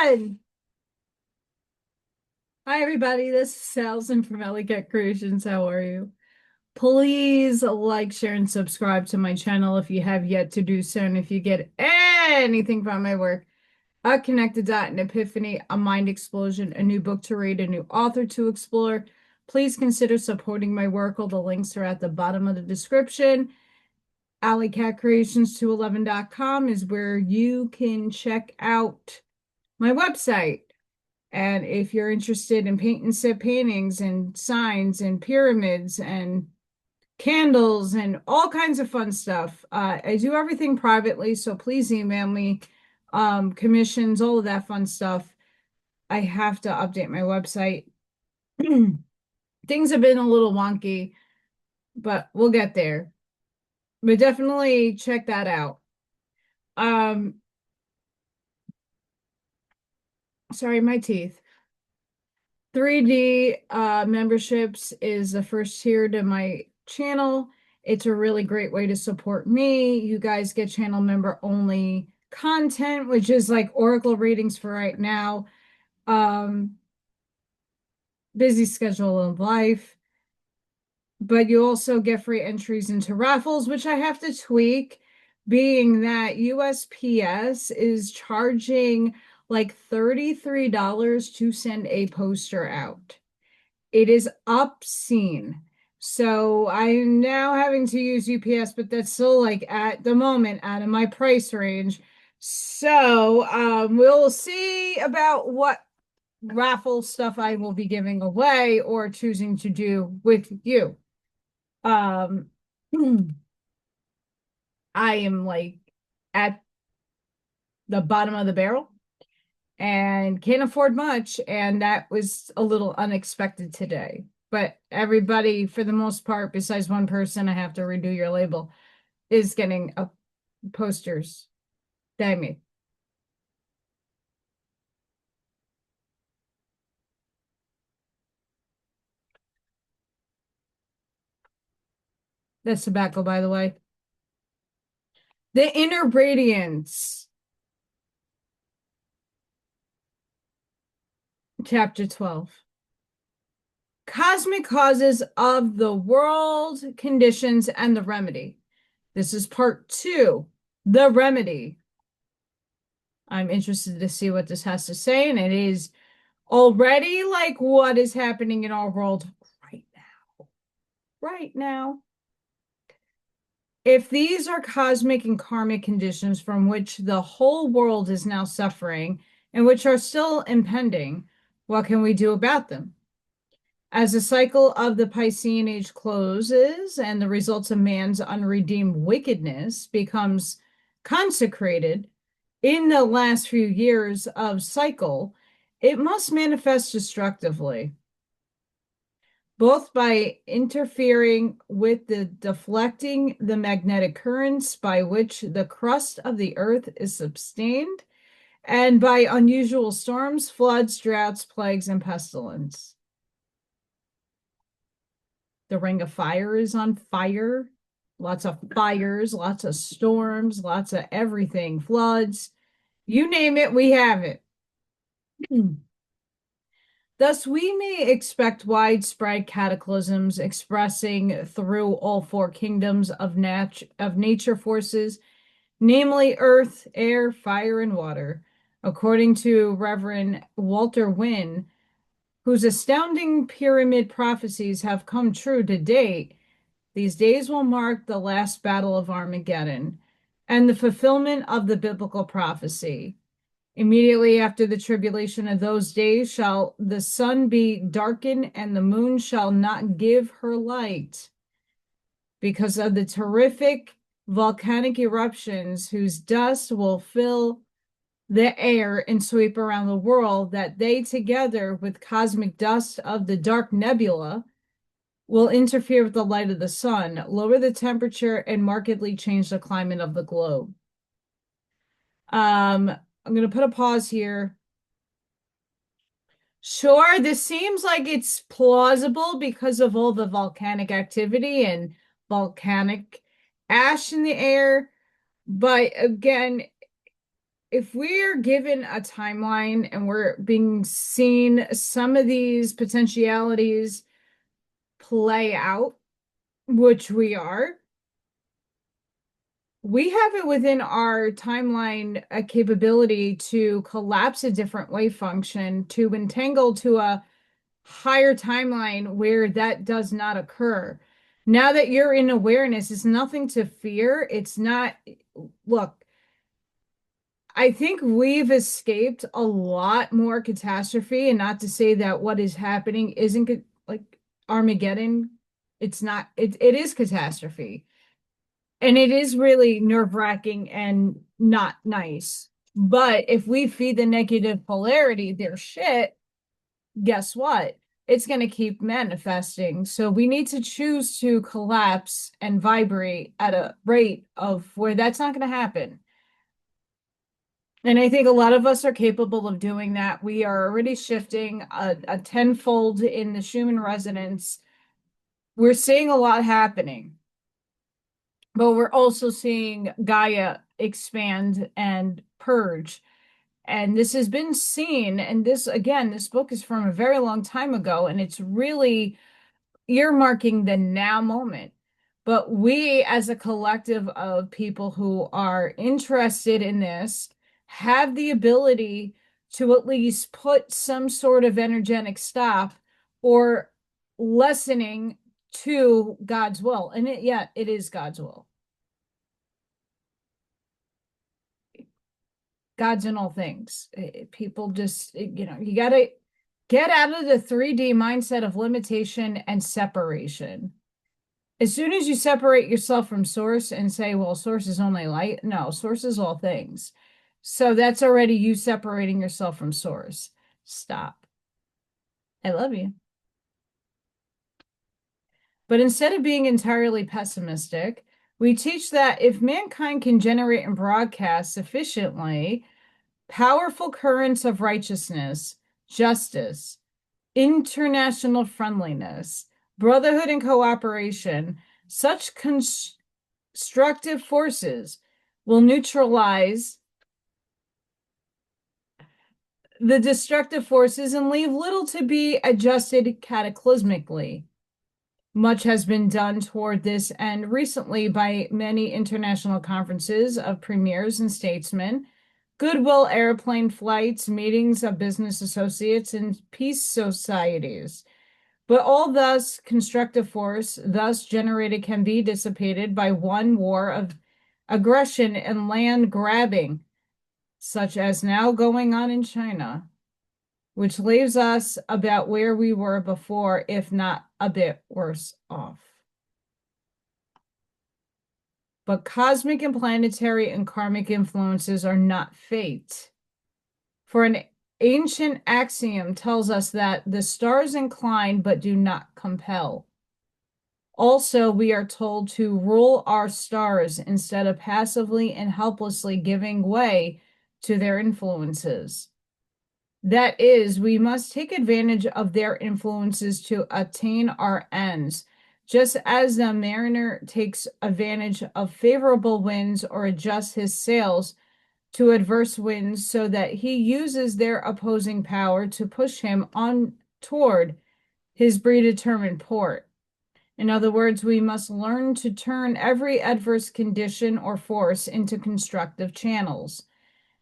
on? Hi, everybody. This is Allison from Alleycat Creations. How are you? Please like, share, and subscribe to my channel if you have yet to do so. And if you get anything from my work, a connected dot, an epiphany, a mind explosion, a new book to read, a new author to explore, please consider supporting my work. All the links are at the bottom of the description. Alleycatcreations211.com is where you can check out my website. And if you're interested in paint and sip paintings and signs and pyramids and candles and all kinds of fun stuff, I do everything privately, so please email me, commissions, all of that fun stuff. I have to update my website. Things have been a little wonky, but we'll get there. But definitely check that out. Sorry, my teeth. 3D memberships is the first tier to my channel. It's a really great way to support me. You guys get channel member only content, which is like oracle readings for right now. Busy schedule of life. But you also get free entries into raffles, which I have to tweak, being that USPS is charging like $33 to send a poster out. It is obscene. So I'm now having to use UPS, but that's still like at the moment out of my price range. So we'll see about what raffle stuff I will be giving away or choosing to do with you. Um, I am like at the bottom of the barrel and can't afford much, and that was a little unexpected today. But everybody, for the most part, besides one person, I have to redo your label, is getting posters that I made. That's tobacco, by the way. The Inner Radiance, Chapter 12. Cosmic Causes of the World, Conditions, and the Remedy. This is part 2, The Remedy. I'm interested to see what this has to say, and it is already like what is happening in our world right now. Right now. If these are cosmic and karmic conditions from which the whole world is now suffering and which are still impending, what can we do about them? As the cycle of the Piscean age closes and the results of man's unredeemed wickedness becomes consecrated in the last few years of cycle, it must manifest destructively, both by interfering with the deflecting the magnetic currents by which the crust of the earth is sustained, and by unusual storms, floods, droughts, plagues, and pestilence. The ring of fire is on fire. Lots of fires, lots of storms, lots of everything, floods. You name it, we have it. Thus, we may expect widespread cataclysms expressing through all four kingdoms of nature forces, namely earth, air, fire, and water, according to Reverend Walter Wynne, whose astounding pyramid prophecies have come true to date. These days will mark the last battle of Armageddon and the fulfillment of the biblical prophecy. Immediately after the tribulation of those days shall the sun be darkened and the moon shall not give her light because of the terrific volcanic eruptions whose dust will fill the air and sweep around the world, that they together with cosmic dust of the dark nebula will interfere with the light of the sun, lower the temperature, and markedly change the climate of the globe. I'm going to put a pause here. Sure, this seems like it's plausible because of all the volcanic activity and volcanic ash in the air. But again, if we're given a timeline and we're being seen some of these potentialities play out, which we are, we have it within our timeline a capability to collapse a different wave function to entangle to a higher timeline where that does not occur. Now that you're in awareness, it's nothing to fear. It's not, look, I think we've escaped a lot more catastrophe, and not to say that what is happening isn't like Armageddon. It's not, it is catastrophe. And it is really nerve-wracking and not nice. But if we feed the negative polarity their shit, guess what? It's going to keep manifesting. So we need to choose to collapse and vibrate at a rate of where that's not going to happen. And I think a lot of us are capable of doing that. We are already shifting a tenfold in the Schumann resonance. We're seeing a lot happening, but we're also seeing Gaia expand and purge. And this has been seen, and this, again, this book is from a very long time ago, and it's really earmarking the now moment. But we, as a collective of people who are interested in this, have the ability to at least put some sort of energetic stop or lessening to God's will. And it is God's will. God's in all things. People just, you got to get out of the 3D mindset of limitation and separation. As soon as you separate yourself from source and say, well, source is only light, no, source is all things. So that's already you separating yourself from source. Stop. I love you. But instead of being entirely pessimistic, we teach that if mankind can generate and broadcast sufficiently powerful currents of righteousness, justice, international friendliness, brotherhood, and cooperation, such constructive forces will neutralize the destructive forces and leave little to be adjusted cataclysmically. Much has been done toward this end recently by many international conferences of premiers and statesmen, goodwill airplane flights, meetings of business associates, and peace societies. But all thus constructive force thus generated can be dissipated by one war of aggression and land grabbing, such as now going on in China, which leaves us about where we were before, if not a bit worse off. But cosmic and planetary and karmic influences are not fate. For an ancient axiom tells us that the stars incline but do not compel. Also, we are told to rule our stars instead of passively and helplessly giving way to their influences. That is, we must take advantage of their influences to attain our ends, just as the mariner takes advantage of favorable winds or adjusts his sails to adverse winds so that he uses their opposing power to push him on toward his predetermined port. In other words, we must learn to turn every adverse condition or force into constructive channels.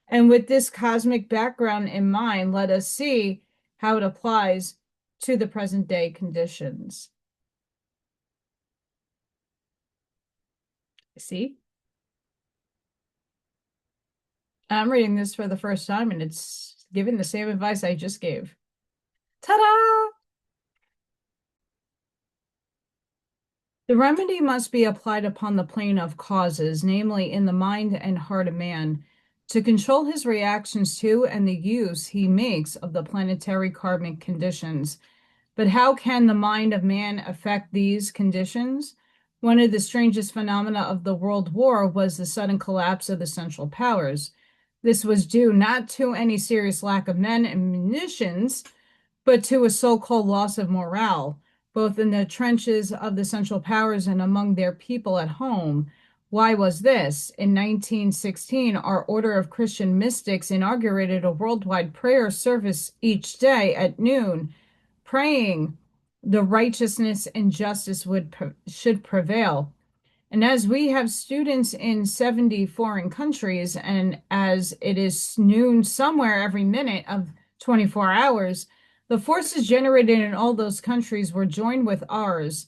And with this cosmic background in mind, let us see how it applies to the present day conditions. See? I'm reading this for the first time, and it's giving the same advice I just gave. Ta-da! The remedy must be applied upon the plane of causes, namely in the mind and heart of man, to control his reactions to and the use he makes of the planetary karmic conditions. But how can the mind of man affect these conditions? One of the strangest phenomena of the World War was the sudden collapse of the Central Powers. This was due not to any serious lack of men and munitions, but to a so-called loss of morale, both in the trenches of the Central Powers and among their people at home. Why was this? In 1916, our Order of Christian Mystics inaugurated a worldwide prayer service each day at noon, praying the righteousness and justice should prevail. And as we have students in 70 foreign countries, and as it is noon somewhere every minute of 24 hours, the forces generated in all those countries were joined with ours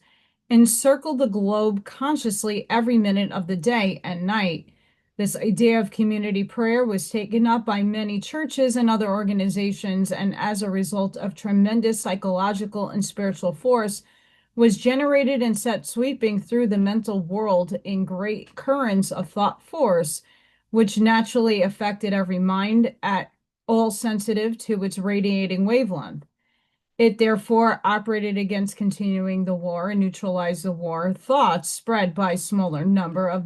and circled the globe consciously every minute of the day and night. This idea of community prayer was taken up by many churches and other organizations, and as a result of tremendous psychological and spiritual force, was generated and set sweeping through the mental world in great currents of thought force, which naturally affected every mind at all sensitive to its radiating wavelength. It therefore operated against continuing the war and neutralized the war thoughts spread by a smaller number of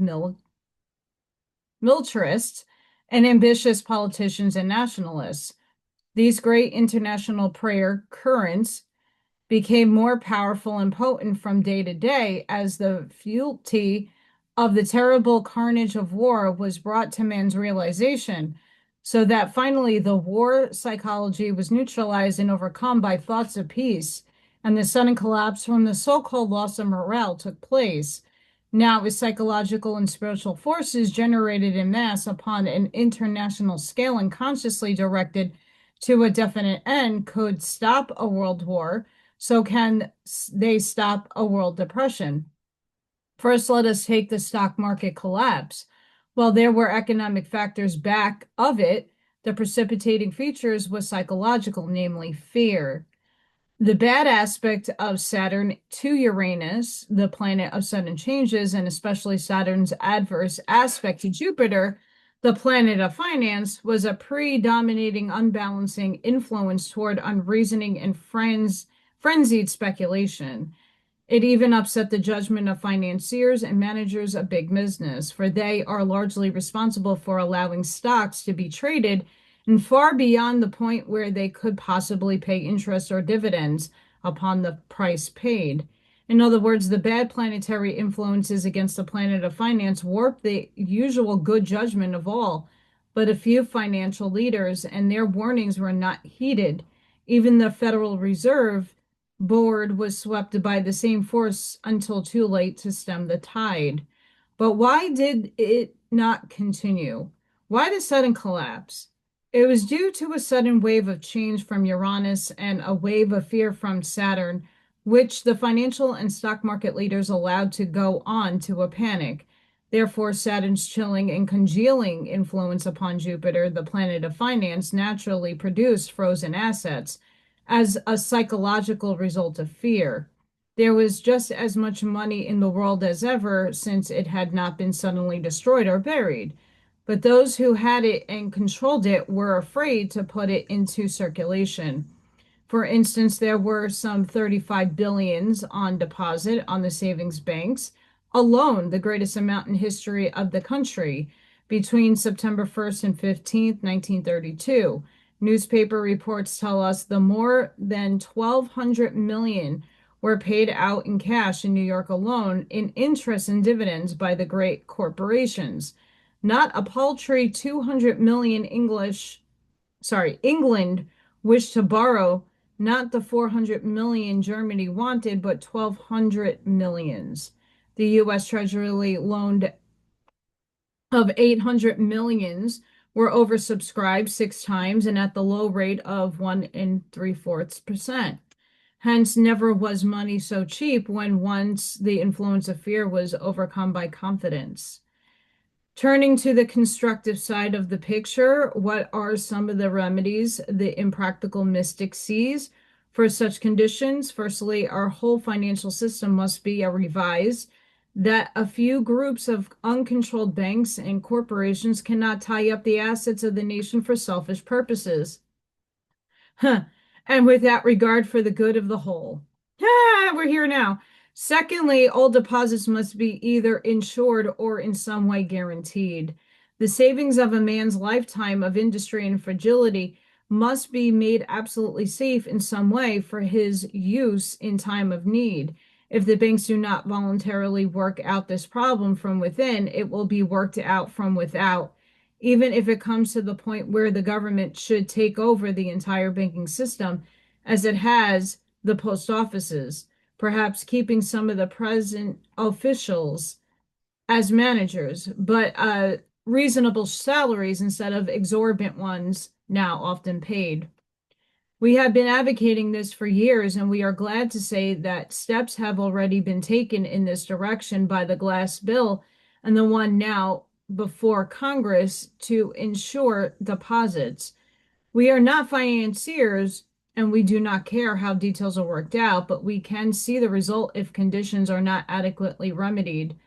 militarists and ambitious politicians and nationalists. These great international prayer currents became more powerful and potent from day to day as the futility of the terrible carnage of war was brought to man's realization, so that finally the war psychology was neutralized and overcome by thoughts of peace, and the sudden collapse from the so-called loss of morale took place. Now, with psychological and spiritual forces generated in mass upon an international scale and consciously directed to a definite end, could stop a world war, so can they stop a world depression? First, let us take the stock market collapse. While there were economic factors back of it, the precipitating features was psychological, namely fear. The bad aspect of Saturn to Uranus, the planet of sudden changes, and especially Saturn's adverse aspect to Jupiter, the planet of finance, was a predominating unbalancing influence toward unreasoning and frenzied speculation. It even upset the judgment of financiers and managers of big business, for they are largely responsible for allowing stocks to be traded and far beyond the point where they could possibly pay interest or dividends upon the price paid. In other words, the bad planetary influences against the planet of finance warp the usual good judgment of all but a few financial leaders, and their warnings were not heeded. Even the Federal Reserve Board was swept by the same force until too late to stem the tide. But why did it not continue? Why the sudden collapse? It was due to a sudden wave of change from Uranus and a wave of fear from Saturn, which the financial and stock market leaders allowed to go on to a panic. Therefore, Saturn's chilling and congealing influence upon Jupiter, the planet of finance, naturally produced frozen assets as a psychological result of fear. There was just as much money in the world as ever, since it had not been suddenly destroyed or buried. But those who had it and controlled it were afraid to put it into circulation. For instance, there were some 35 billions on deposit on the savings banks, alone the greatest amount in history of the country, between September 1st and 15th, 1932. Newspaper reports tell us the more than 1,200 million were paid out in cash in New York alone in interest and dividends by the great corporations. Not a paltry 200 million England wished to borrow, not the 400 million Germany wanted, but 1,200 millions. The U.S. Treasury loaned of 800 millions were oversubscribed 6 times and at the low rate of 1.75%. Hence, never was money so cheap when once the influence of fear was overcome by confidence. Turning to the constructive side of the picture, what are some of the remedies the impractical mystic sees for such conditions? Firstly, our whole financial system must be revised, that a few groups of uncontrolled banks and corporations cannot tie up the assets of the nation for selfish purposes. And without regard for the good of the whole. We're here now. Secondly, all deposits must be either insured or in some way guaranteed. The savings of a man's lifetime of industry and fragility must be made absolutely safe in some way for his use in time of need. If the banks do not voluntarily work out this problem from within, it will be worked out from without, even if it comes to the point where the government should take over the entire banking system, as it has the post offices, perhaps keeping some of the present officials as managers, but reasonable salaries instead of exorbitant ones now often paid. We have been advocating this for years, and we are glad to say that steps have already been taken in this direction by the Glass bill and the one now before Congress to ensure deposits. We are not financiers and we do not care how details are worked out, but we can see the result if conditions are not adequately remedied.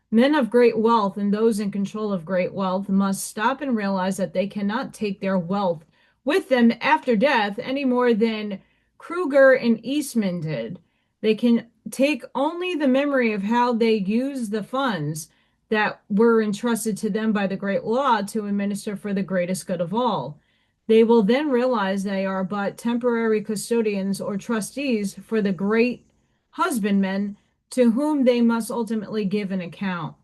Men of great wealth and those in control of great wealth must stop and realize that they cannot take their wealth with them after death any more than Kruger and Eastman did. They can take only the memory of how they used the funds that were entrusted to them by the great law to administer for the greatest good of all. They will then realize they are but temporary custodians or trustees for the great husbandmen to whom they must ultimately give an account.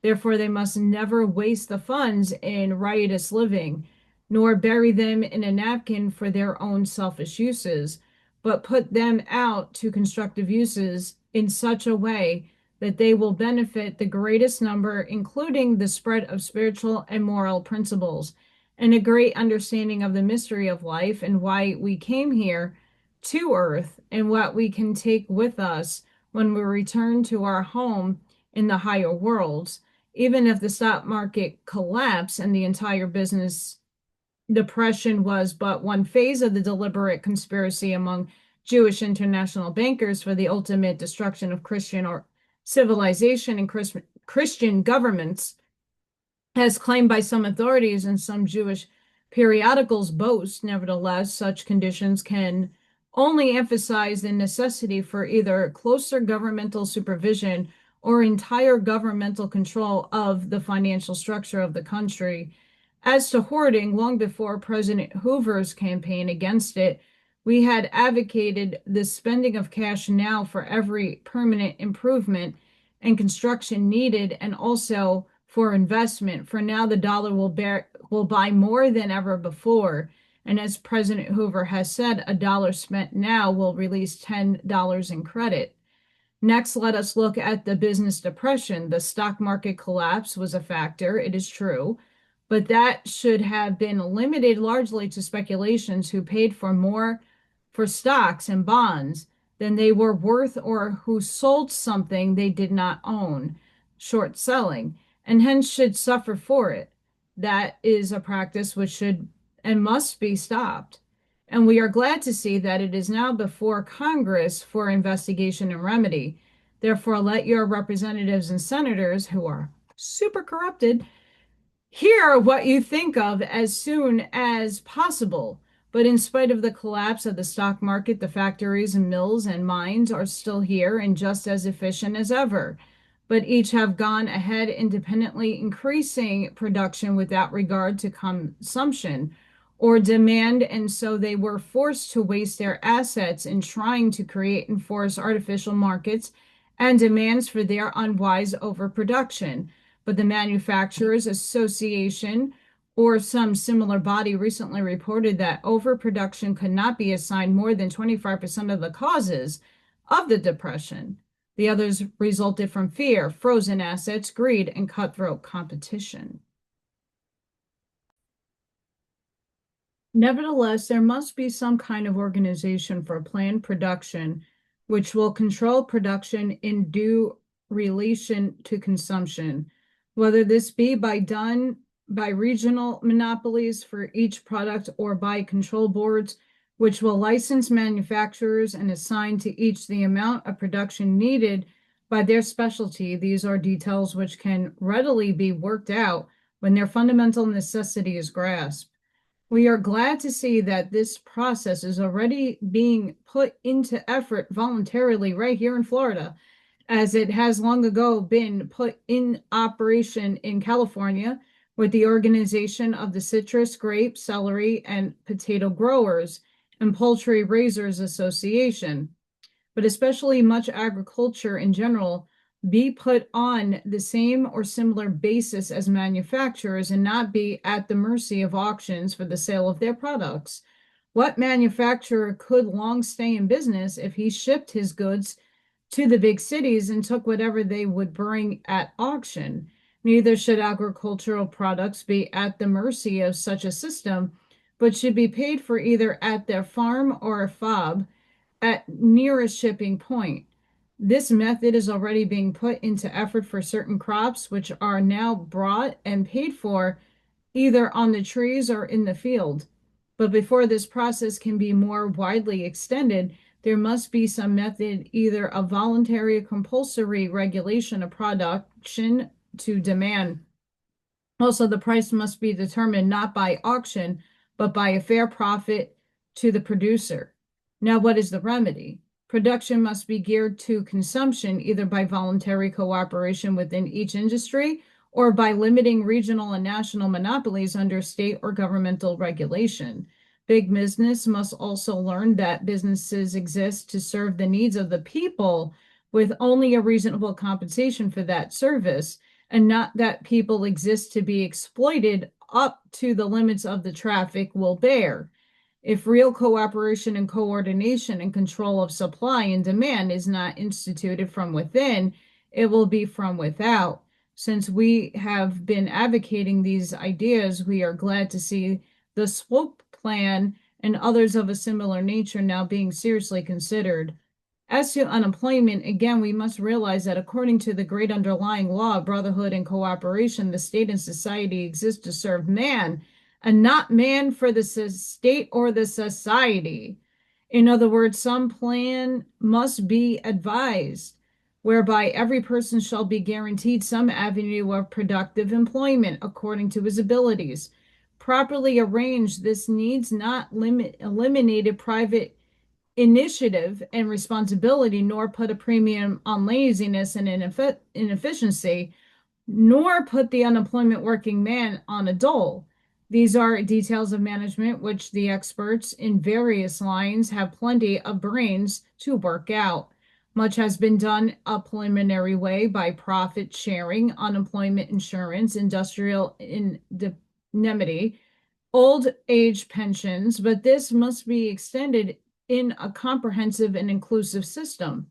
Therefore, they must never waste the funds in riotous living, nor bury them in a napkin for their own selfish uses, but put them out to constructive uses in such a way that they will benefit the greatest number, including the spread of spiritual and moral principles, and a great understanding of the mystery of life and why we came here to earth and what we can take with us when we return to our home in the higher worlds. Even if the stock market collapsed and the entire business depression was but one phase of the deliberate conspiracy among Jewish international bankers for the ultimate destruction of Christian or civilization and Christian governments, as claimed by some authorities and some Jewish periodicals boast. Nevertheless, such conditions can only emphasize the necessity for either closer governmental supervision or entire governmental control of the financial structure of the country. As to hoarding, long before President Hoover's campaign against it, we had advocated the spending of cash now for every permanent improvement and construction needed, and also for investment. For now, the dollar will buy more than ever before. And as President Hoover has said, a dollar spent now will release $10 in credit. Next, let us look at the business depression. The stock market collapse was a factor, it is true, but that should have been limited largely to speculations who paid for more for stocks and bonds than they were worth, or who sold something they did not own, short selling, and hence should suffer for it. That is a practice which should and must be stopped. And we are glad to see that it is now before Congress for investigation and remedy. Therefore, let your representatives and senators, who are super corrupted, hear what you think of as soon as possible. But in spite of the collapse of the stock market, the factories and mills and mines are still here and just as efficient as ever. But each have gone ahead independently, increasing production without regard to consumption or demand, and so they were forced to waste their assets in trying to create and force artificial markets and demands for their unwise overproduction. But the Manufacturers Association or some similar body recently reported that overproduction could not be assigned more than 25% of the causes of the depression. The others resulted from fear, frozen assets, greed, and cutthroat competition. Nevertheless, there must be some kind of organization for planned production which will control production in due relation to consumption, whether this be done by regional monopolies for each product or by control boards, which will license manufacturers and assign to each the amount of production needed by their specialty. These are details which can readily be worked out when their fundamental necessity is grasped. We are glad to see that this process is already being put into effort voluntarily right here in Florida, as it has long ago been put in operation in California with the organization of the Citrus, Grape, Celery, and Potato Growers and Poultry Raisers Association. but especially much agriculture in general, be put on the same or similar basis as manufacturers and not be at the mercy of auctions for the sale of their products. What manufacturer could long stay in business if he shipped his goods to the big cities and took whatever they would bring at auction? Neither should agricultural products be at the mercy of such a system, but should be paid for either at their farm or a fob at nearest shipping point. This method is already being put into effort for certain crops, which are now brought and paid for either on the trees or in the field. But before this process can be more widely extended, there must be some method, either a voluntary or compulsory regulation of production to demand. Also, the price must be determined not by auction, but by a fair profit to the producer. Now, what is the remedy? Production must be geared to consumption, either by voluntary cooperation within each industry or by limiting regional and national monopolies under state or governmental regulation. Big business must also learn that businesses exist to serve the needs of the people with only a reasonable compensation for that service, and not that people exist to be exploited up to the limits of the traffic will bear. If real cooperation and coordination and control of supply and demand is not instituted from within, it will be from without. Since we have been advocating these ideas, we are glad to see the SWOPE plan and others of a similar nature now being seriously considered. As to unemployment, again, we must realize that according to the great underlying law of brotherhood and cooperation, the state and society exist to serve man, and not man for the state or the society. In other words, some plan must be advised, whereby every person shall be guaranteed some avenue of productive employment according to his abilities. Properly arranged, this needs not eliminated private initiative and responsibility, nor put a premium on laziness and inefficiency, nor put the unemployment working man on a dole. These are details of management which the experts in various lines have plenty of brains to work out. Much has been done a preliminary way by profit sharing, unemployment insurance, industrial indemnity, old age pensions, but this must be extended in a comprehensive and inclusive system.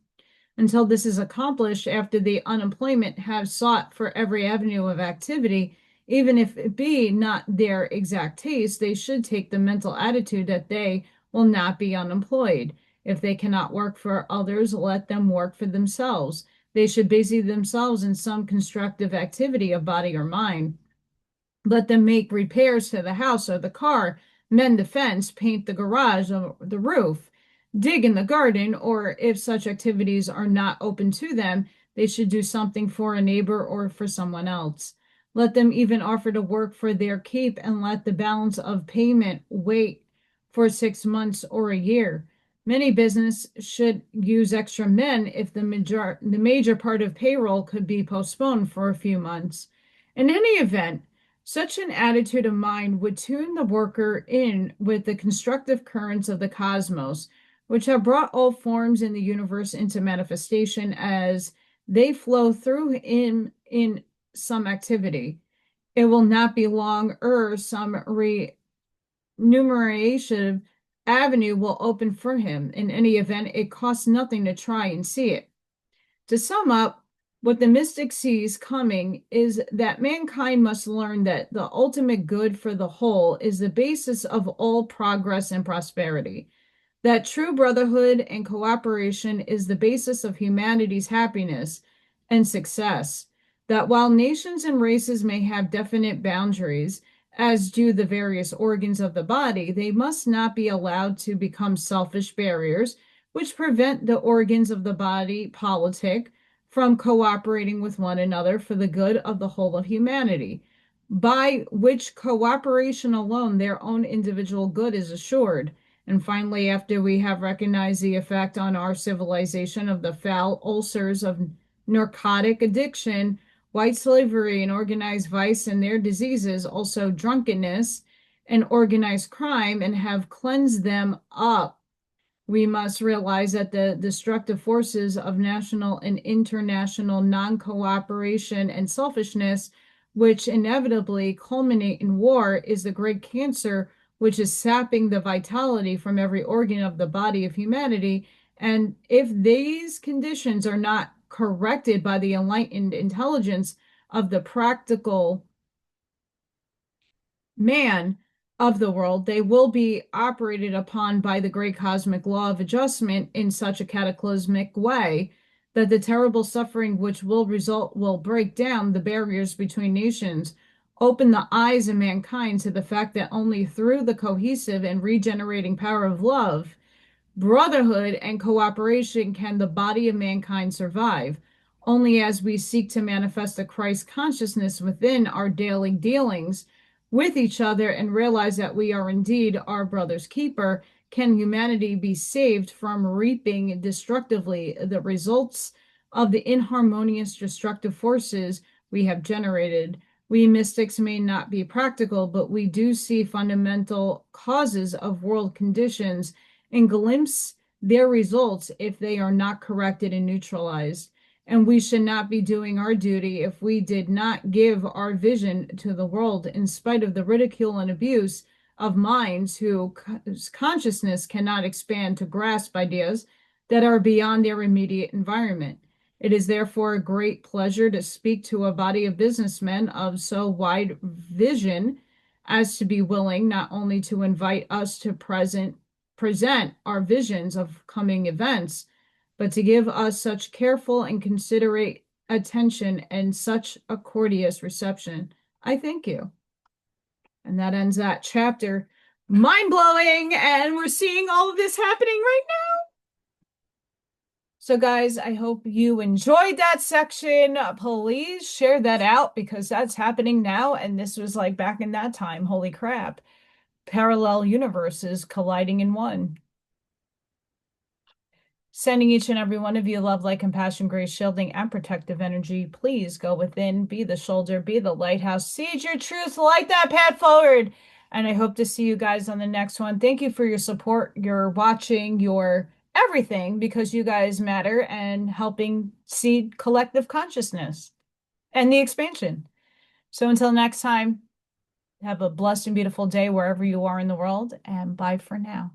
Until this is accomplished, after the unemployment have sought for every avenue of activity, even if it be not their exact taste, they should take the mental attitude that they will not be unemployed. If they cannot work for others, let them work for themselves. They should busy themselves in some constructive activity of body or mind. Let them make repairs to the house or the car, mend the fence, paint the garage or the roof, dig in the garden, or if such activities are not open to them, they should do something for a neighbor or for someone else. Let them even offer to work for their keep and let the balance of payment wait for 6 months or a year. Many business should use extra men if the major part of payroll could be postponed for a few months. In any event, such an attitude of mind would tune the worker in with the constructive currents of the cosmos, which have brought all forms in the universe into manifestation as they flow through him in some activity. It will not be long ere some remuneration avenue will open for him. In any event, it costs nothing to try and see it. To sum up, what the mystic sees coming is that mankind must learn that the ultimate good for the whole is the basis of all progress and prosperity, that true brotherhood and cooperation is the basis of humanity's happiness and success, that while nations and races may have definite boundaries, as do the various organs of the body, they must not be allowed to become selfish barriers which prevent the organs of the body politic from cooperating with one another for the good of the whole of humanity, by which cooperation alone their own individual good is assured. And finally, after we have recognized the effect on our civilization of the foul ulcers of narcotic addiction, white slavery, and organized vice and their diseases, also drunkenness and organized crime, and have cleansed them up We must realize that the destructive forces of national and international non-cooperation and selfishness, which inevitably culminate in war, is the great cancer which is sapping the vitality from every organ of the body of humanity. And if these conditions are not corrected by the enlightened intelligence of the practical man of the world, they will be operated upon by the great cosmic law of adjustment in such a cataclysmic way that the terrible suffering which will result will break down the barriers between nations, open the eyes of mankind to the fact that only through the cohesive and regenerating power of love, brotherhood, and cooperation can the body of mankind survive. Only as we seek to manifest the Christ consciousness within our daily dealings with each other and realize that we are indeed our brother's keeper, can humanity be saved from reaping destructively the results of the inharmonious destructive forces we have generated. We mystics may not be practical, but we do see fundamental causes of world conditions and glimpse their results if they are not corrected and neutralized. And we should not be doing our duty if we did not give our vision to the world, in spite of the ridicule and abuse of minds whose consciousness cannot expand to grasp ideas that are beyond their immediate environment. It is therefore a great pleasure to speak to a body of businessmen of so wide vision as to be willing not only to invite us to present our visions of coming events, but to give us such careful and considerate attention and such a courteous reception. I thank you. And that ends that chapter. Mind blowing. And we're seeing all of this happening right now. So, guys, I hope you enjoyed that section. Please share that out because that's happening now. And this was like back in that time. Holy crap. Parallel universes colliding in one. Sending each and every one of you love, light, compassion, grace, shielding, and protective energy. Please go within, be the shoulder, be the lighthouse, seed your truth, light that path forward. And I hope to see you guys on the next one. Thank you for your support, your watching, your everything, because you guys matter and helping seed collective consciousness and the expansion. So until next time, have a blessed and beautiful day wherever you are in the world, and bye for now.